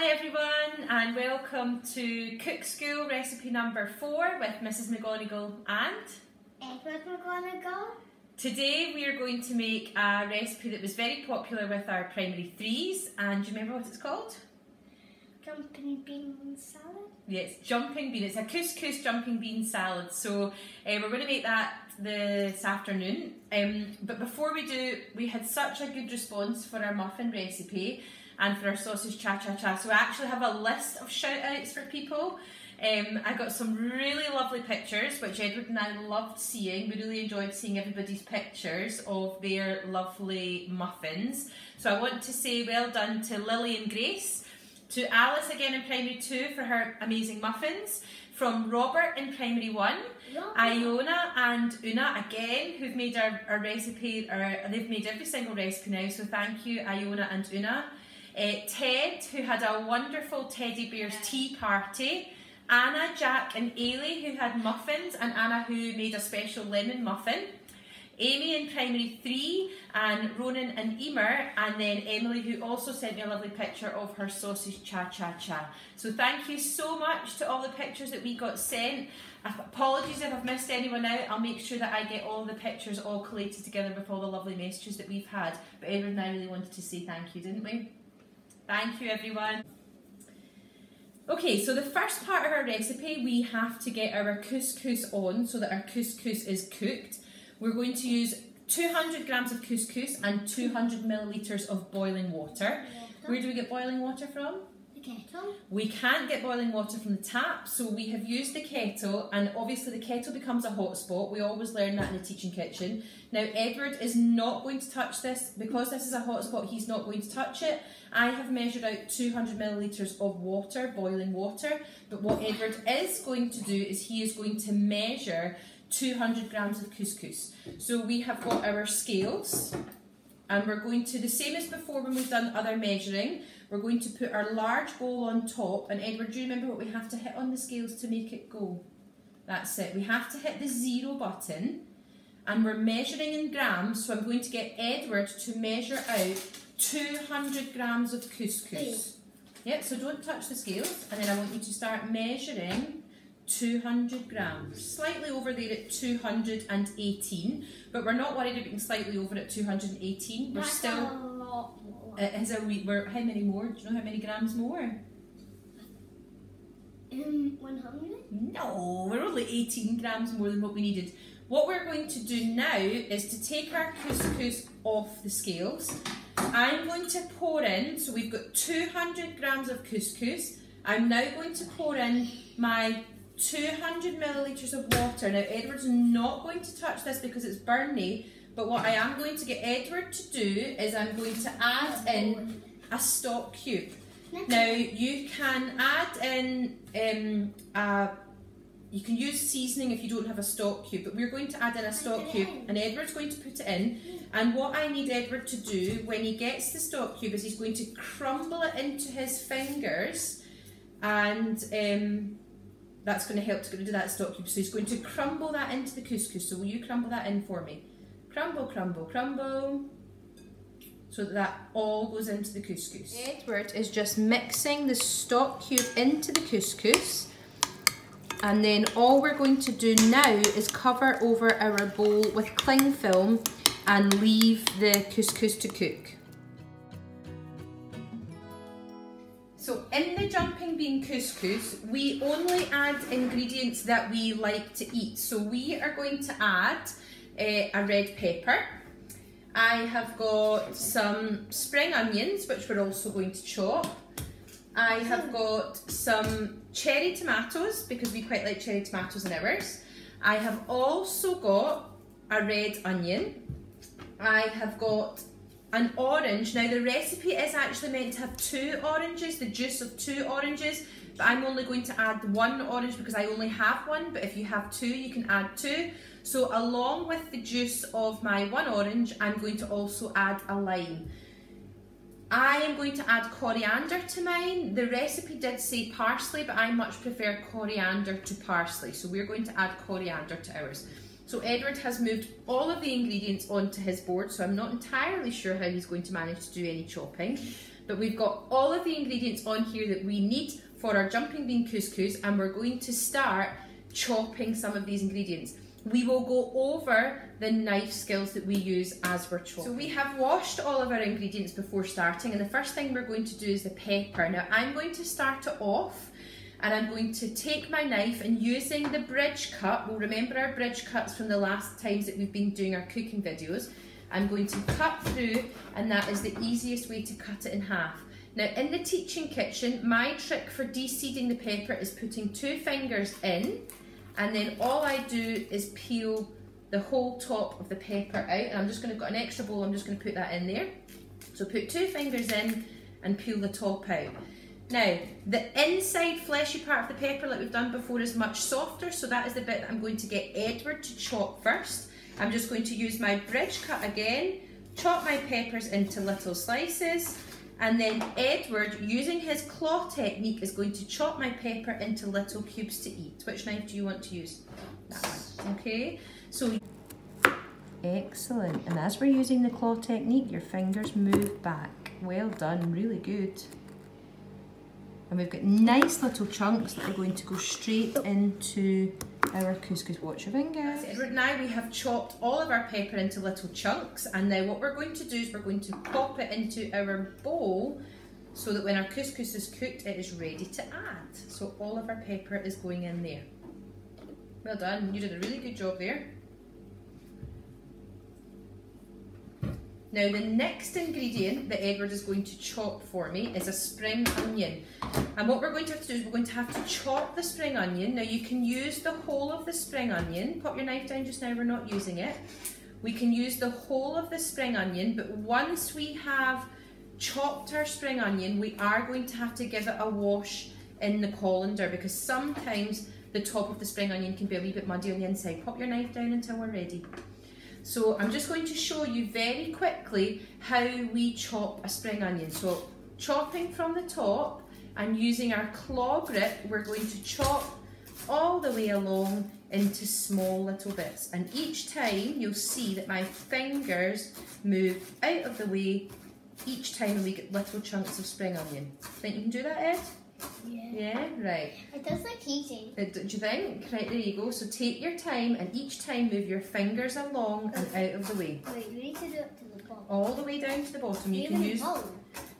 Hi everyone and welcome to Cook School recipe number 4 with Mrs McGonigal and Edward McGonigal. Today we are going to make a recipe that was very popular with our primary 3s, and do you remember what it's called? Jumping bean salad? Yes, jumping bean. It's a couscous jumping bean salad. So we're going to make that this afternoon. But before we do, we had such a good response for our muffin recipe and for our sausage cha-cha-cha. So I actually have a list of shout outs for people. I got some really lovely pictures, which Edward and I loved seeing. We really enjoyed seeing everybody's pictures of their lovely muffins. So I want to say well done to Lily and Grace, to Alice again in primary 2 for her amazing muffins, from Robert in primary 1, Iona and Una again, who've made our recipe, they've made every single recipe now, so thank you Iona and Una. Ted, who had a wonderful teddy bears tea party, Anna, Jack and Ailey, who had muffins, and Anna, who made a special lemon muffin, Amy in primary 3, and Ronan and Emer, and then Emily, who also sent me a lovely picture of her sausage cha-cha-cha. So thank you so much to all the pictures that we got sent. Apologies if I've missed anyone out. I'll make sure that I get all the pictures all collated together with all the lovely messages that we've had. But Edward and I really wanted to say thank you, didn't we? Thank you everyone. Okay, so the first part of our recipe, we have to get our couscous on so that our couscous is cooked. We're going to use 200 grams of couscous and 200 millilitres of boiling water. Where do we get boiling water from? The kettle. We can't get boiling water from the tap, so we have used the kettle, and obviously the kettle becomes a hot spot. We always learn that in the teaching kitchen. Now Edward is not going to touch this. Because this is a hot spot, he's not going to touch it. I have measured out 200 millilitres of water, boiling water, but what Edward is going to do is he is going to measure 200 grams of couscous. So we have got our scales, and we're going to, the same as before when we've done other measuring, we're going to put our large bowl on top. And Edward, do you remember what we have to hit on the scales to make it go? That's it. We have to hit the 0 button, and we're measuring in grams, so I'm going to get Edward to measure out 200 grams of couscous. Yep, so don't touch the scales, and then I want you to start measuring 200 grams. Slightly over there at 218, but we're not worried about being slightly over at 218. We're That's still a lot more. It is a wee, how many more? Do you know how many grams more? 100? No, we're only 18 grams more than what we needed. What we're going to do now is to take our couscous off the scales. I'm going to pour in, so we've got 200 grams of couscous. I'm now going to pour in my 200 millilitres of water. Now Edward's not going to touch this because it's burny, but what I am going to get Edward to do is I'm going to add in a stock cube. Now you can add in, you can use seasoning if you don't have a stock cube, but we're going to add in a stock cube, and Edward's going to put it in. And what I need Edward to do when he gets the stock cube is he's going to crumble it into his fingers, and that's going to help to get rid of that stock cube. So he's going to crumble that into the couscous. So will you crumble that in for me? Crumble, crumble, crumble. So that all goes into the couscous. Edward is just mixing the stock cube into the couscous. And then all we're going to do now is cover over our bowl with cling film and leave the couscous to cook. So in the jumping bean couscous, we only add ingredients that we like to eat. So we are going to add a red pepper. I have got some spring onions, which we're also going to chop. I have got some cherry tomatoes, because we quite like cherry tomatoes in ours. I have also got a red onion. I have got an orange. Now the recipe is actually meant to have 2 oranges, the juice of 2 oranges, but I'm only going to add 1 orange because I only have 1, but if you have 2 you can add 2. So along with the juice of my 1 orange, I'm going to also add a lime. I am going to add coriander to mine. The recipe did say parsley, but I much prefer coriander to parsley, so we're going to add coriander to ours. So Edward has moved all of the ingredients onto his board, so I'm not entirely sure how he's going to manage to do any chopping. But we've got all of the ingredients on here that we need for our jumping bean couscous, and we're going to start chopping some of these ingredients. We will go over the knife skills that we use as we're chopping. So we have washed all of our ingredients before starting, and the first thing we're going to do is the pepper. Now I'm going to start it off, and I'm going to take my knife, and using the bridge cut, we'll remember our bridge cuts from the last times that we've been doing our cooking videos, I'm going to cut through, and that is the easiest way to cut it in half. Now in the teaching kitchen, my trick for de-seeding the pepper is putting 2 fingers in, and then all I do is peel the whole top of the pepper out. And I'm just going to, got an extra bowl, I'm just going to put that in there. So put 2 fingers in and peel the top out. Now, the inside fleshy part of the pepper, like we've done before, is much softer, so that is the bit that I'm going to get Edward to chop first. I'm just going to use my bridge cut again, chop my peppers into little slices, and then Edward, using his claw technique, is going to chop my pepper into little cubes to eat. Which knife do you want to use? That one. Okay, so excellent. And as we're using the claw technique, your fingers move back. Well done, really good. And we've got nice little chunks that are going to go straight into our couscous. Watch your fingers. Now we have chopped all of our pepper into little chunks, and now what we're going to do is we're going to pop it into our bowl so that when our couscous is cooked, it is ready to add. So all of our pepper is going in there. Well done, you did a really good job there. Now the next ingredient that Edward is going to chop for me is a spring onion. And what we're going to have to do is we're going to have to chop the spring onion. Now you can use the whole of the spring onion. Pop your knife down just now, we're not using it. We can use the whole of the spring onion, but once we have chopped our spring onion, we are going to have to give it a wash in the colander, because sometimes the top of the spring onion can be a wee bit muddy on the inside. Pop your knife down until we're ready. So I'm just going to show you very quickly how we chop a spring onion. So chopping from the top and using our claw grip, we're going to chop all the way along into small little bits. And each time you'll see that my fingers move out of the way each time we get little chunks of spring onion. Think you can do that, Ed? Yeah. Yeah, right. It does like eating. Do you think? Right, there you go. So take your time, and each time move your fingers along and out of the way. Wait, we need to do it to the bottom. All the way down to the bottom. You can Even use. a bowl.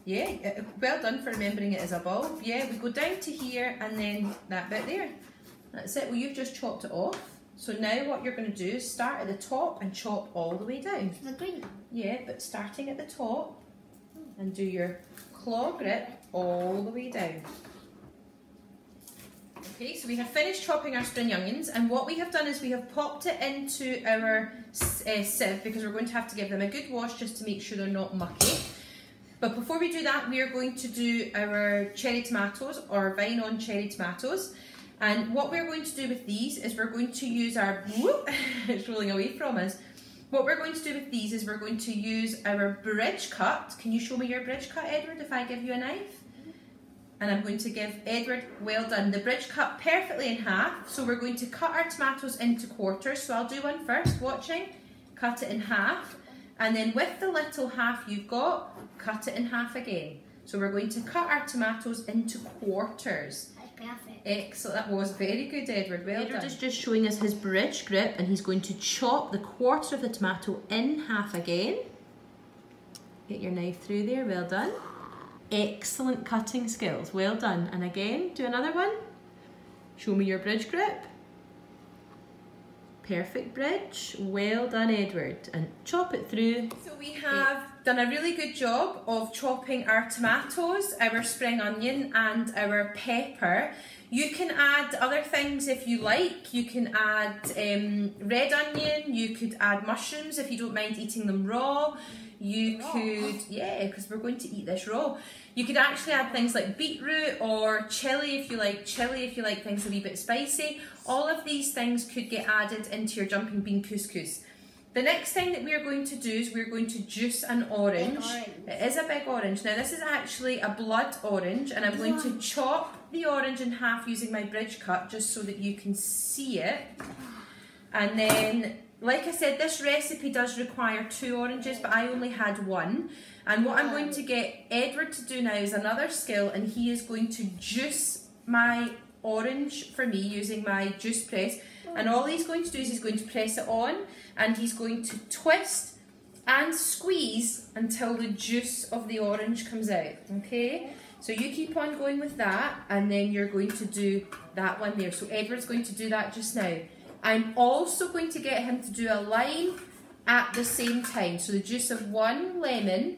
Yeah, well done for remembering it as a bulb. Yeah, we go down to here and then that bit there. That's it. Well, you've just chopped it off. So now what you're going to do is start at the top and chop all the way down. The green one. Yeah, but starting at the top and do your claw grip all the way down. Okay, so we have finished chopping our spring onions, and what we have done is we have popped it into our sieve, because we're going to have to give them a good wash just to make sure they're not mucky. But before we do that, we are going to do our cherry tomatoes, or vine on cherry tomatoes. And what we're going to do with these is we're going to use our, whoop, it's rolling away from us. What we're going to do with these is we're going to use our bridge cut. Can you show me your bridge cut, Edward, if I give you a knife? And I'm going to give Edward, well done, the bridge cut perfectly in half. So we're going to cut our tomatoes into quarters. So I'll do one first, watching. Cut it in half. And then with the little half you've got, cut it in half again. So we're going to cut our tomatoes into quarters. That's perfect. Excellent, that was very good, Edward, well done. Edward is just showing us his bridge grip, and he's going to chop the quarter of the tomato in half again. Get your knife through there, well done. Excellent cutting skills, well done. And again, do another one. Show me your bridge grip. Perfect bridge, well done, Edward. And chop it through. So we have done a really good job of chopping our tomatoes, our spring onion and our pepper. You can add other things if you like. You can add red onion, you could add mushrooms if you don't mind eating them raw. You could, yeah, because we're going to eat this raw. You could actually add things like beetroot or chili if you like things a wee bit spicy. All of these things could get added into your jumping bean couscous. The next thing that we are going to do is we're going to juice an orange. It is a big orange. Now this is actually a blood orange, and I'm going to chop the orange in half using my bridge cut just so that you can see it. And then like I said, this recipe does require 2 oranges, but I only had 1. And what I'm going to get Edward to do now is another skill, and he is going to juice my orange for me using my juice press. And all he's going to do is he's going to press it on, and he's going to twist and squeeze until the juice of the orange comes out, okay? So you keep on going with that, and then you're going to do that one there. So Edward's going to do that just now. I'm also going to get him to do a lime at the same time. So the juice of 1 lemon,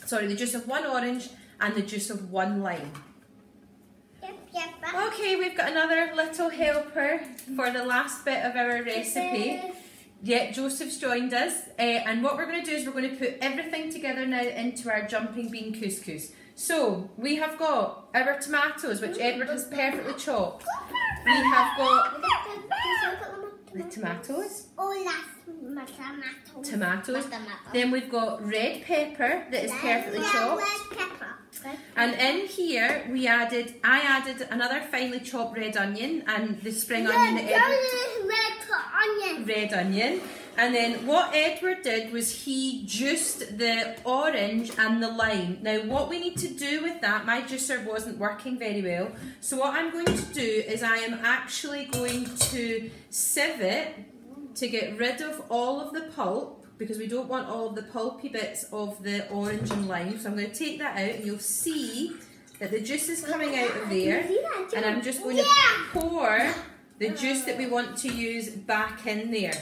sorry, the juice of 1 orange and the juice of 1 lime. Okay, we've got another little helper for the last bit of our recipe. Yeah, Joseph's joined us. And what we're going to do is we're going to put everything together now into our jumping bean couscous. So, we have got our tomatoes, which Edward has perfectly chopped. We have got the tomatoes. Tomatoes. Then we've got red pepper that is perfectly chopped. And in here I added another finely chopped red onion and the spring onion that Edward. Red onion. And then what Edward did was he juiced the orange and the lime. Now what we need to do with that, my juicer wasn't working very well. So what I'm going to do is I am actually going to sieve it to get rid of all of the pulp, because we don't want all of the pulpy bits of the orange and lime. So I'm going to take that out, and you'll see that the juice is coming out of there. And I'm just going to pour the juice that we want to use back in there.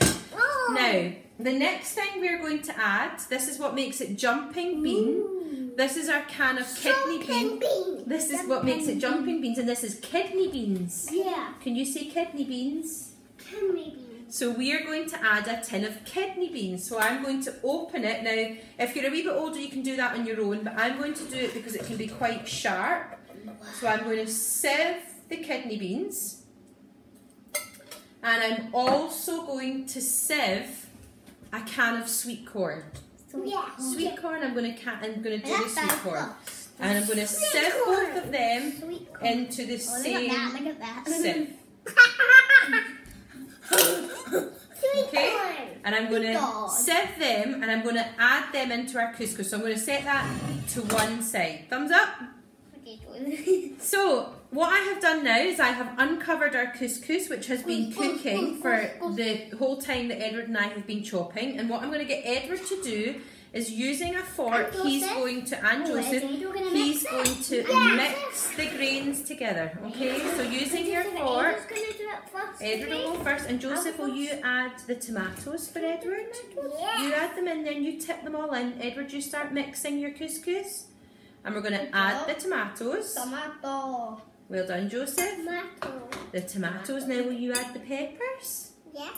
Now, the next thing we're going to add, this is what makes it jumping bean. This is our can of kidney beans. This is what makes it jumping beans, and this is kidney beans. Yeah. Can you see kidney beans? Kidney beans. So we are going to add a tin of kidney beans. So I'm going to open it. Now, if you're a wee bit older, you can do that on your own, but I'm going to do it because it can be quite sharp. So I'm going to sieve the kidney beans. And I'm also going to sieve a can of sweet corn. Sweet corn, I'm going to do the sweet corn. And I'm going to sieve both of them into the same sieve. Okay, and I'm going to sieve them and I'm going to add them into our couscous. So I'm going to set that to one side. Thumbs up. So what I have done now is I have uncovered our couscous, which has been cooking for the whole time that Edward and I have been chopping. And what I'm going to get Edward to do is, using a fork, he's going to, and Joseph, he's going to mix the grains together. Okay, so using your fork, Edward will go first, and Joseph, will you add the tomatoes for Edward? You add them in, then you tip them all in. Edward, you start mixing your couscous. And we're going to add the tomatoes. Tomato. Well done, Joseph. Tomato. The tomatoes. Now will you add the peppers? Yeah,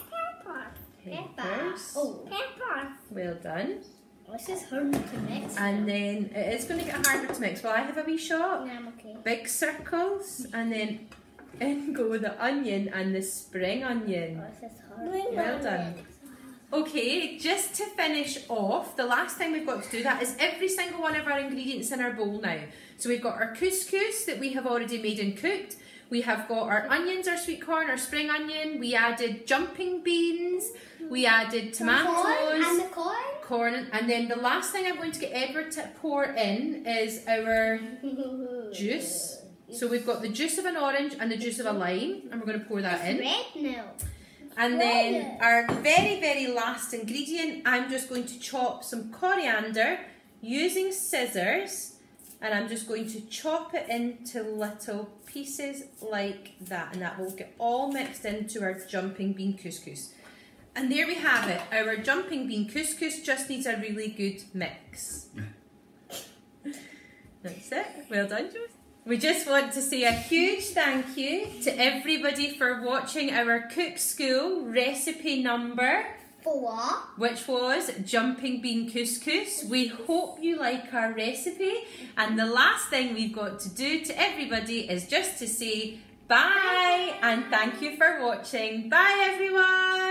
pepper. Peppers. Oh, pepper. Well done. This is hard to mix. And then it is going to get harder to mix. Well, I have a wee shot. No, I'm okay. Big circles. And then in go the onion and the spring onion. Oh, this is hard. Well done. Okay, just to finish off, the last thing we've got to do, that is every single one of our ingredients in our bowl now. So we've got our couscous that we have already made and cooked. We have got our onions, our sweet corn, our spring onion. We added jumping beans. We added tomatoes. And the corn. Corn. And then the last thing I'm going to get Edward to pour in is our juice. So we've got the juice of an orange and the juice of a lime. And we're going to pour that in. Red milk. And then our very, very last ingredient, I'm just going to chop some coriander using scissors, and I'm just going to chop it into little pieces like that, and that will get all mixed into our jumping bean couscous. And there we have it. Our jumping bean couscous just needs a really good mix. That's it. Well done, Joseph. We just want to say a huge thank you to everybody for watching our Cook School recipe number 4, which was jumping bean couscous. We hope you like our recipe, and the last thing we've got to do to everybody is just to say bye and thank you for watching. Bye everyone.